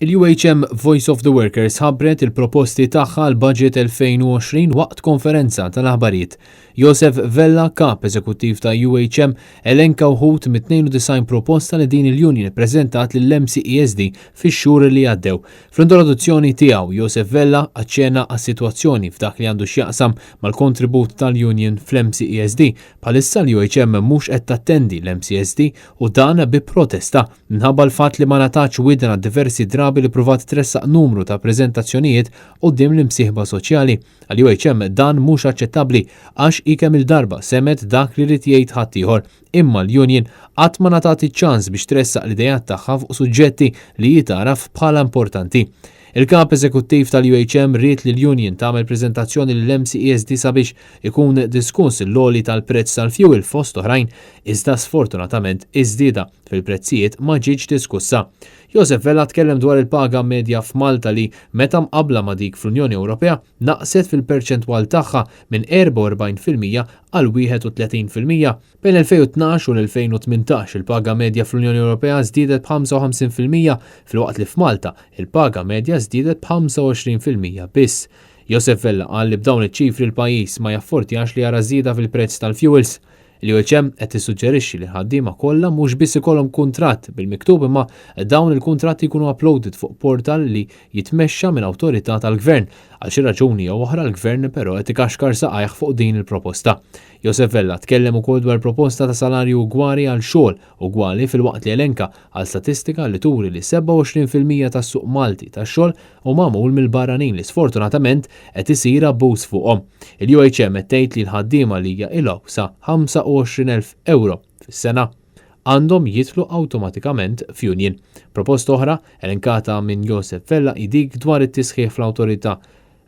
Il-UHM Voice of the Workers ħabbret il-proposti tagħha l-budget 2020 waqt konferenza tal-aħbarijiet. Josef Vella, kap eżekuttiv ta' UHM, elenka wħud mit-92 proposta li din il-union ippreżentat lill-MCESD fix-xhur li għaddew. Fl-introduzzjoni tiegħu, Josef Vella aċċenna għas-sitwazzjoni f'dak li għandu x'jaqsam mal-kontribut tal-union fl-MCESD bħalissa l-UHM mhux qed tattendi l-MCESD u dan bi protesta minħabba l-fatt li ma natax widna diversi drabi li provat tressaq numru ta' preżentazzjonijiet quddiem l-imsieħba soċjali. Għal-UHM dan mhux aċċettabbli għax kemm il-darba semet dak li rid jgħid ħadd ieħor, imma l-union qatt ma nagħtati ċans biex tressaq l-idejat tagħha fuq suġġetti li jitaraf bħala importanti. Il-kap eżekuttiv tal-UHM ried li l-union tagħmel preżentazzjoni lill-MCESD sabiex ikun diskuss il-loli tal-prezz tal-fuel fost oħrajn, iżda sfortunatament iż-żieda fil-prezzijiet ma ġietx diskussa. Josef Vella tkellem dwar il-paga medja f'Malta li meta mqabbla ma' dik fl-Unjoni Ewropea naqset fil-perċentwal tagħha minn 44% għal 31%. Bejn 2012 u l-2018 il-paga medja fl-Unjoni Ewropea żdiedet b'55% filwaqt li f'Malta il-paga medja żdiedet b'25% biss. Josef Vella qal li b'dawn iċ-ċifri l-pajjiż ma jaffortjax li jara żieda fil-prezz tal-fuels. Il-UHM qed tissuġġerixxi li ħaddiema kollha mhux biss ikollhom kuntratt bil-miktub imma dawn il-kuntratti jkunu uploaded fuq portal li jitmexxa minn awtorità tal-Gvern. Għal xi raġuni jew oħra l-Gvern però qed ikaxkar saqajh fuq din il-proposta. Josef Vella tkellem ukoll dwar proposta ta' salarju ugwali għal xogħol ugwali filwaqt li elenka għal statistika li turi li 27% tas-suq Malti tax-xogħol u magħmul mill-barranin li sfortunatament qed isir abbuż fuqhom. Il-UHM qed tgħid li l-ħaddiema li jaqilgħu sa 25,000 euro fis-sena għandhom jidħlu awtomatikament f'union. Proposta oħra elenkata minn Josef Vella dik dwar it-tisħiħ fl-awtorità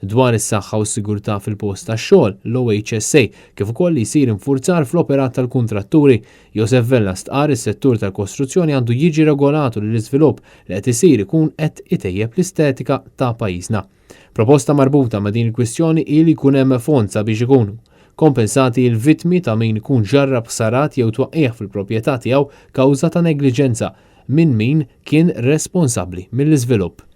dwar is-saħħa u s-sigurtà fil-post tax-xogħol l-OHSA kif ukoll li jsir infurzar fl-operat tal-kuntratturi. Josef Vella stqar is-settur tal-kostruzzjoni għandu jiġi regolatu li l-iżvilupp li qed isir ikun qed itejjeb l-estetika ta' pajjiżna. Proposta marbuta ma' din il-kwistjoni ili jkun hemm fond sabiex ikunu kompensati l-vittmi ta' min ikun ġarrab ħsarat jew twaqqih fil-proprjetà tiegħu kawża ta' negliġenza minn min kien responsabbli mill-iżvilupp.